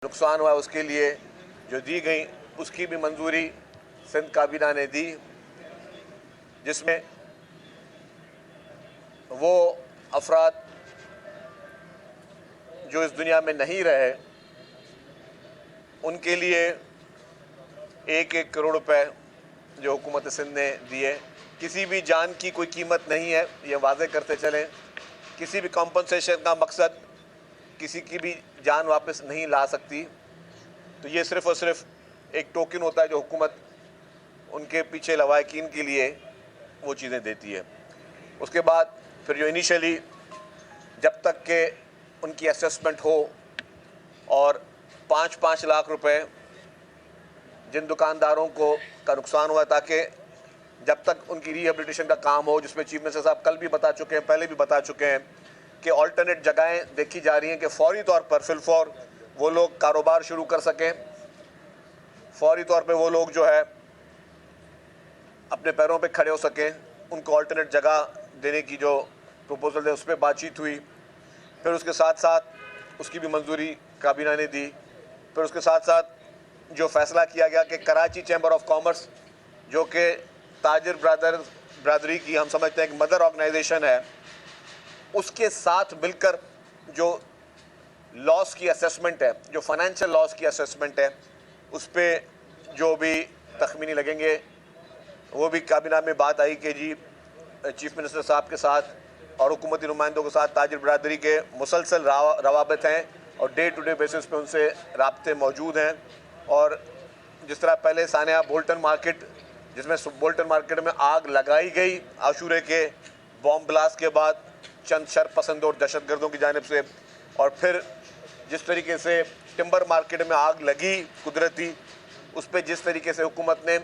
नुकसान हुआ उसके लिए जो दी गई उसकी भी मंजूरी सिंध काबीना ने दी, जिसमें वो अफराद जो इस दुनिया में नहीं रहे उनके लिए 1-1 करोड़ रुपए जो हुकूमत सिंध ने दिए। किसी भी जान की कोई कीमत नहीं है, ये वाज़े करते चलें। किसी भी कॉम्पनसेशन का मकसद किसी की भी जान वापस नहीं ला सकती। तो ये सिर्फ़ और सिर्फ एक टोकन होता है जो हुकूमत उनके पीछे लवाकिन के लिए वो चीज़ें देती है। उसके बाद फिर जो इनिशियली जब तक के उनकी असेसमेंट हो और 5-5 लाख रुपए जिन दुकानदारों को का नुकसान हुआ, ताकि जब तक उनकी रिहेबिलिटेशन का काम हो, जिसमें चीफ मिनिस्टर साहब कल भी बता चुके हैं, पहले भी बता चुके हैं कि ऑल्टरनेट जगहें देखी जा रही हैं कि फौरी तौर पर फिलफौर वो लोग कारोबार शुरू कर सकें, फौरी तौर पे वो लोग जो है अपने पैरों पे खड़े हो सकें। उनको ऑल्टरनेट जगह देने की जो प्रपोजल है उस पर बातचीत हुई। फिर उसके साथ साथ उसकी भी मंजूरी काबीना ने दी। फिर उसके साथ साथ जो फैसला किया गया कि कराची चैम्बर ऑफ कॉमर्स जो कि ताजिर ब्रादरी की हम समझते हैं कि मदर ऑर्गेनाइजेशन है, उसके साथ मिलकर जो लॉस की असेसमेंट है, जो फाइनेंशियल लॉस की असेसमेंट है, उस पर जो भी तखमीनी लगेंगे वो भी काबीना में बात आई कि जी चीफ मिनिस्टर साहब के साथ और हुकूमती नुमाइंदों के साथ ताजिर ब्रादरी के मुसलसल रवाबत हैं और डे टू डे बेसिस पे उनसे राब्ते मौजूद हैं। और जिस तरह पहले सानिया बोल्टन मार्केट, जिसमें बोल्टन मार्केट में आग लगाई गई आशूरे के बॉम्ब ब्लास्ट के बाद चंद शरपसंदों और दहशतगर्दों की जानिब से, और फिर जिस तरीके से टिम्बर मार्केट में आग लगी कुदरती, उस पर जिस तरीके से हुकूमत ने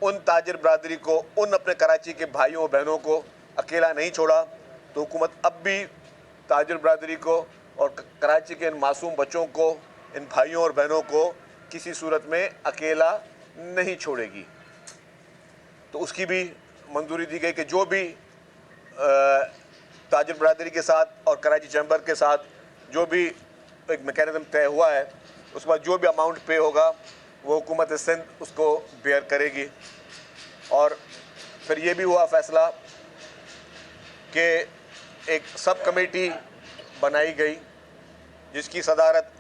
उन ताजिर ब्रादरी को, उन अपने कराची के भाइयों और बहनों को अकेला नहीं छोड़ा, तो हुकूमत अब भी ताजिर ब्रादरी को और कराची के इन मासूम बच्चों को, इन भाइयों और बहनों को किसी सूरत में अकेला नहीं छोड़ेगी। तो उसकी भी मंजूरी दी गई कि जो भी ताजिर ब्रादरी के साथ और कराची चैम्बर के साथ जो भी एक मैकेनिज्म तय हुआ है, उसके बाद जो भी अमाउंट पे होगा वो हुकूमत सिंध उसको बेयर करेगी। और फिर ये भी हुआ फैसला कि एक सब कमेटी बनाई गई जिसकी सदारत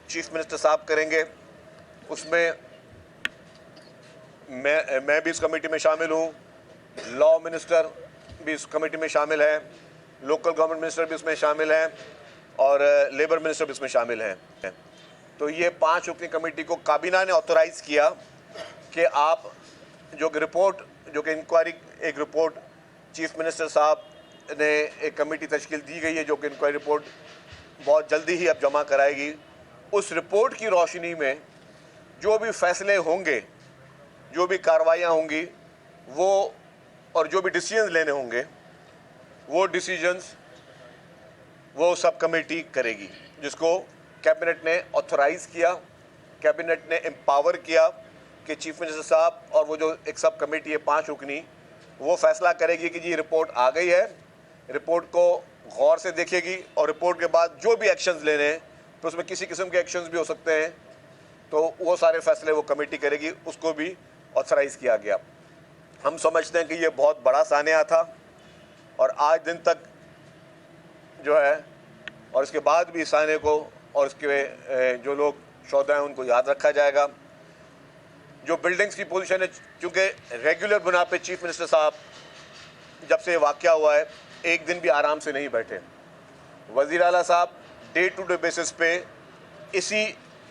चीफ मिनिस्टर साहब करेंगे। उसमें मैं भी इस कमेटी में शामिल हूँ, लॉ मिनिस्टर भी इस कमेटी में शामिल है, लोकल गवर्नमेंट मिनिस्टर भी इसमें शामिल हैं और लेबर मिनिस्टर भी इसमें शामिल हैं। तो ये 5 रुकनी कमेटी को काबीना ने ऑथोराइज़ किया कि आप जो रिपोर्ट, जो कि इंक्वायरी, एक रिपोर्ट चीफ मिनिस्टर साहब ने एक कमेटी तश्कील दी गई है जो कि इंक्वायरी रिपोर्ट बहुत जल्दी ही अब जमा कराएगी। उस रिपोर्ट की रोशनी में जो भी फैसले होंगे, जो भी कार्रवाइयाँ होंगी, वो और जो भी डिसीजंस लेने होंगे वो डिसीजंस वो सब कमेटी करेगी, जिसको कैबिनेट ने ऑथोराइज़ किया, कैबिनेट ने एम्पावर किया कि चीफ मिनिस्टर साहब और वो जो एक सब कमेटी है 5 रुकनी, वो फैसला करेगी कि जी रिपोर्ट आ गई है, रिपोर्ट को गौर से देखेगी और रिपोर्ट के बाद जो भी एक्शंस लेने हैं, तो उसमें किसी किस्म के एक्शंस भी हो सकते हैं, तो वो सारे फैसले वो कमेटी करेगी। उसको भी ऑथराइज़ किया गया। हम समझते हैं कि ये बहुत बड़ा सानिया था और आज दिन तक जो है, और इसके बाद भी इस सानिया को और इसके जो लोग शोधा हैं उनको याद रखा जाएगा। जो बिल्डिंग्स की पोजीशन है, चूँकि रेगुलर बुना पे चीफ मिनिस्टर साहब जब से वाक़या हुआ है एक दिन भी आराम से नहीं बैठे। वज़ीर आला साहब डे टू डे बेसिस पे इसी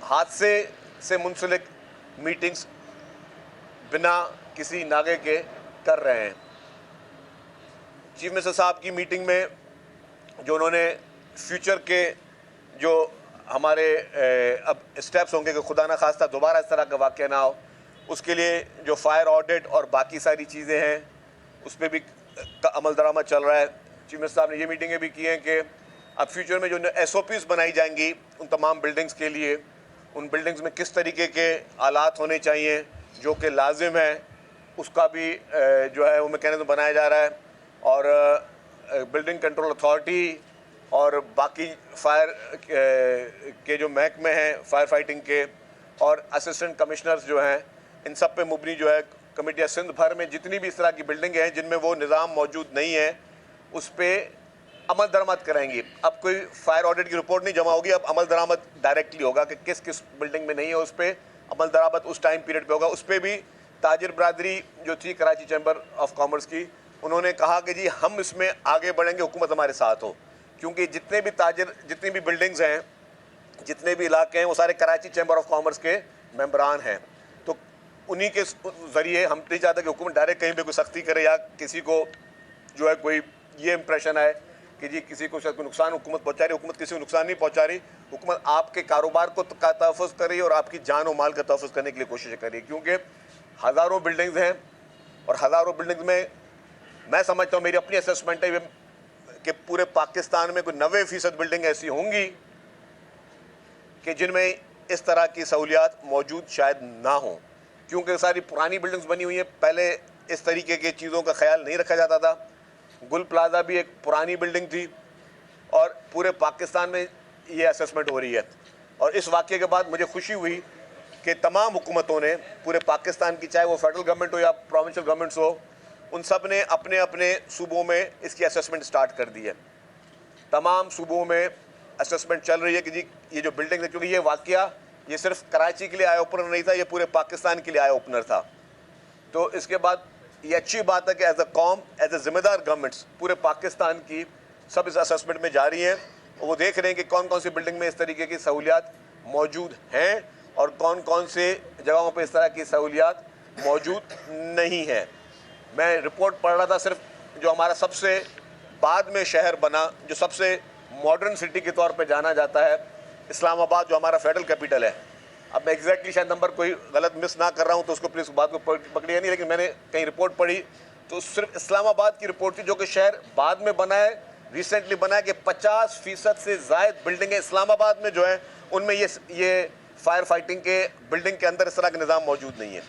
हादसे से मुंसलिक मीटिंग्स बिना किसी नागे के कर रहे हैं। चीफ मिनिस्टर साहब की मीटिंग में जो उन्होंने फ्यूचर के जो हमारे अब स्टेप्स होंगे कि खुदा ना खास्ता दोबारा इस तरह का वाक़या ना हो, उसके लिए जो फायर ऑडिट और बाकी सारी चीज़ें हैं उस पर भी अमल दरामद चल रहा है। चीफ मिनिस्टर साहब ने ये मीटिंगें भी की हैं कि अब फ्यूचर में जो SOPs बनाई जाएंगी उन तमाम बिल्डिंग्स के लिए, उन बिल्डिंग्स में किस तरीके के आलात होने चाहिए जो कि लाजिम है, उसका भी जो है वो मैकेनिज्म बनाया जा रहा है। और बिल्डिंग कंट्रोल अथॉरिटी और बाकी फायर के जो महकमे हैं फायर फाइटिंग के और असिस्टेंट कमिश्नर्स जो हैं, इन सब पे मुबनी जो है कमेटियाँ सिंध भर में जितनी भी इस तरह की बिल्डिंग हैं जिनमें वो निज़ाम मौजूद नहीं है, उस पर अमल दरामद कराएंगी। अब कोई फायर ऑडिट की रिपोर्ट नहीं जमा होगी, अब अमल दरामद डायरेक्टली होगा कि किस किस बिल्डिंग में नहीं है, उस पर अमल दरामद उस टाइम पीरियड पे होगा। उस पर भी ताजिर बरादरी जो थी कराची चैम्बर ऑफ कॉमर्स की, उन्होंने कहा कि जी हम इसमें आगे बढ़ेंगे, हुकूमत हमारे साथ हो, क्योंकि जितने भी ताजिर, जितनी भी बिल्डिंग्स हैं, जितने भी इलाके हैं, वो सारे कराची चैम्बर ऑफ कॉमर्स के मेंबरान हैं। तो उन्हीं के ज़रिए हम नहीं चाहते कि हुकूमत डायरेक्ट कहीं पे कोई सख्ती करे या किसी को जो है कोई ये इंप्रेशन आए कि जी किसी को शायद कोई नुकसान हुकूमत पहुँचा रही। हुकूमत किसी को नुकसान नहीं पहुँचा रही, हुकूमत आपके कारोबार को का तहफ़्फ़ुज़ कर रही है और आपकी जान और माल का तहफ़्फ़ुज़ करने के लिए कोशिश कर रही है। क्योंकि हज़ारों बिल्डिंग्स हैं और हज़ारों बिल्डिंग्स में मैं समझता हूँ, मेरी अपनी असेसमेंट है कि पूरे पाकिस्तान में कोई 90% बिल्डिंग ऐसी होंगी कि जिनमें इस तरह की सहूलियात मौजूद शायद ना हो, क्योंकि सारी पुरानी बिल्डिंग्स बनी हुई हैं। पहले इस तरीके की चीज़ों का ख्याल नहीं रखा जाता था। गुल प्लाजा भी एक पुरानी बिल्डिंग थी और पूरे पाकिस्तान में ये असेसमेंट हो रही है। और इस वाक़े के बाद मुझे खुशी हुई कि तमाम हुकूमतों ने पूरे पाकिस्तान की, चाहे वो फेडरल गवर्नमेंट हो या प्रोविंशियल गवर्नमेंट्स हो, उन सब ने अपने अपने सूबों में इसकी असेसमेंट स्टार्ट कर दी है। तमाम सूबों में असेसमेंट चल रही है कि जी ये जो बिल्डिंग है, क्योंकि ये वाक़या ये सिर्फ कराची के लिए आई ओपनर नहीं था, ये पूरे पाकिस्तान के लिए आई ओपनर था। तो इसके बाद ये अच्छी बात है कि एज अ कौम, एज अ जिम्मेदार गवर्नमेंट्स पूरे पाकिस्तान की सब इस असेसमेंट में जा रही हैं और वो देख रहे हैं कि कौन कौन सी बिल्डिंग में इस तरीके की सहूलियात मौजूद हैं और कौन कौन से जगहों पर इस तरह की सहूलियात मौजूद नहीं है। मैं रिपोर्ट पढ़ रहा था, सिर्फ जो हमारा सबसे बाद में शहर बना, जो सबसे मॉडर्न सिटी के तौर पे जाना जाता है, इस्लामाबाद, जो हमारा फेडरल कैपिटल है। अब मैं एग्जैक्टली शायद नंबर कोई गलत मिस ना कर रहा हूँ तो उसको प्लीज़ बात को पकड़िए नहीं, लेकिन मैंने कहीं रिपोर्ट पढ़ी तो सिर्फ इस्लामाबाद की रिपोर्ट थी, जो कि शहर बाद में बना है, रिसेंटली बना है, कि 50% से ज़ायद बिल्डिंगें इस्लामाबाद में जो है उनमें ये फायर फाइटिंग के बिल्डिंग के अंदर इस तरह का निज़ाम मौजूद नहीं है।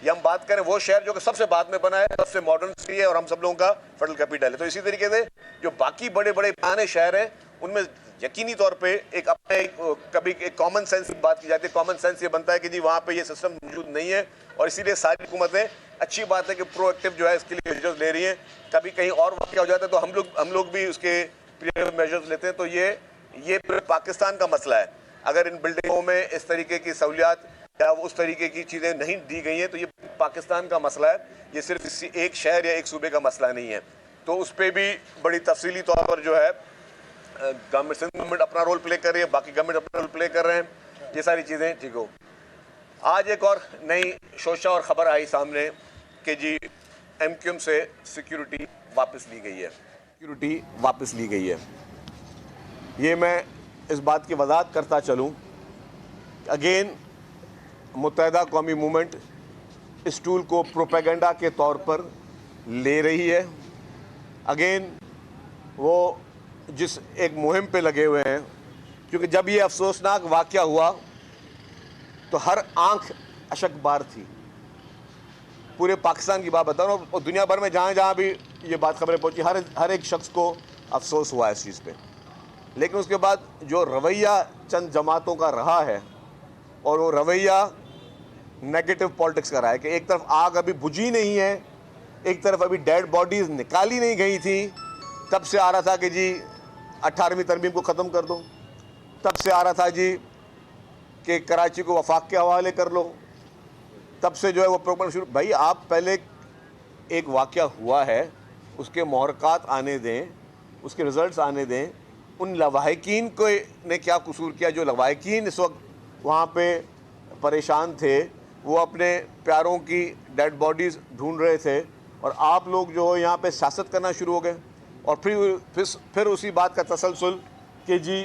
ये हम बात करें वो शहर जो कि सबसे बाद में बना है, सबसे मॉडर्न सिटी है और हम सब लोगों का फेडरल कैपिटल है। तो इसी तरीके से जो बाकी बड़े बड़े पुराने शहर हैं उनमें यकीनी तौर पे एक अपने कभी एक कॉमन सेंस की बात की जाती है। कॉमन सेंस ये बनता है कि जी वहाँ पे ये सिस्टम मौजूद नहीं है और इसीलिए सारी हुकूमतें, अच्छी बात है कि प्रोएक्टिव जो है इसके लिए मेजर्स ले रही हैं। कभी कहीं और वाक़या हो जाता है तो हम लोग भी उसके प्रिवेंटिव मेजर्स लेते हैं। तो ये पूरे पाकिस्तान का मसला है। अगर इन बिल्डिंगों में इस तरीके की सहूलियात या उस तरीके की चीज़ें नहीं दी गई हैं तो ये पाकिस्तान का मसला है, ये सिर्फ किसी एक शहर या एक सूबे का मसला नहीं है। तो उस पर भी बड़ी तफसीली तौर पर जो है गवर्नमेंट अपना रोल प्ले कर रही है, बाकी गवर्नमेंट अपना रोल प्ले कर रहे हैं, ये सारी चीज़ें ठीक हो। आज एक और नई शोशा और ख़बर आई सामने कि जी MQM से सिक्योरिटी वापस ली गई है। ये मैं इस बात की वजाहत करता चलूँ, अगेन मुत्तहदा कौमी मूवमेंट इस टूल को प्रोपेगेंडा के तौर पर ले रही है। अगेन वो जिस एक मुहिम पे लगे हुए हैं, क्योंकि जब ये अफसोसनाक वाक़या हुआ तो हर आंख अशकबार थी। पूरे पाकिस्तान की बात बता रहा हूँ और दुनिया भर में जहाँ जहाँ भी ये बात खबरें पहुँची, हर एक शख्स को अफसोस हुआ इस चीज़ पे। लेकिन उसके बाद जो रवैया चंद जमातों का रहा है और वो रवैया नेगेटिव पॉलिटिक्स का रहा है कि एक तरफ आग अभी बुझी नहीं है, एक तरफ अभी डेड बॉडीज़ निकाली नहीं गई थी, तब से आ रहा था कि जी 18वीं तरमीम को ख़त्म कर दो, तब से आ रहा था जी कि कराची को वफाक के हवाले कर लो, तब से जो है वो प्रोग्राम शुरू। भाई आप पहले एक वाक़या हुआ है, उसके मुहरक़ात आने दें, उसके रिज़ल्ट्स आने दें। उन लवाहिकीन को ने क्या कसूर किया? जो लवाहिकीन इस वक्त वहाँ पे परेशान थे, वो अपने प्यारों की डेड बॉडीज़ ढूंढ रहे थे और आप लोग जो हो यहाँ पे सियासत करना शुरू हो गए और फिर उसी बात का तसलसल कि जी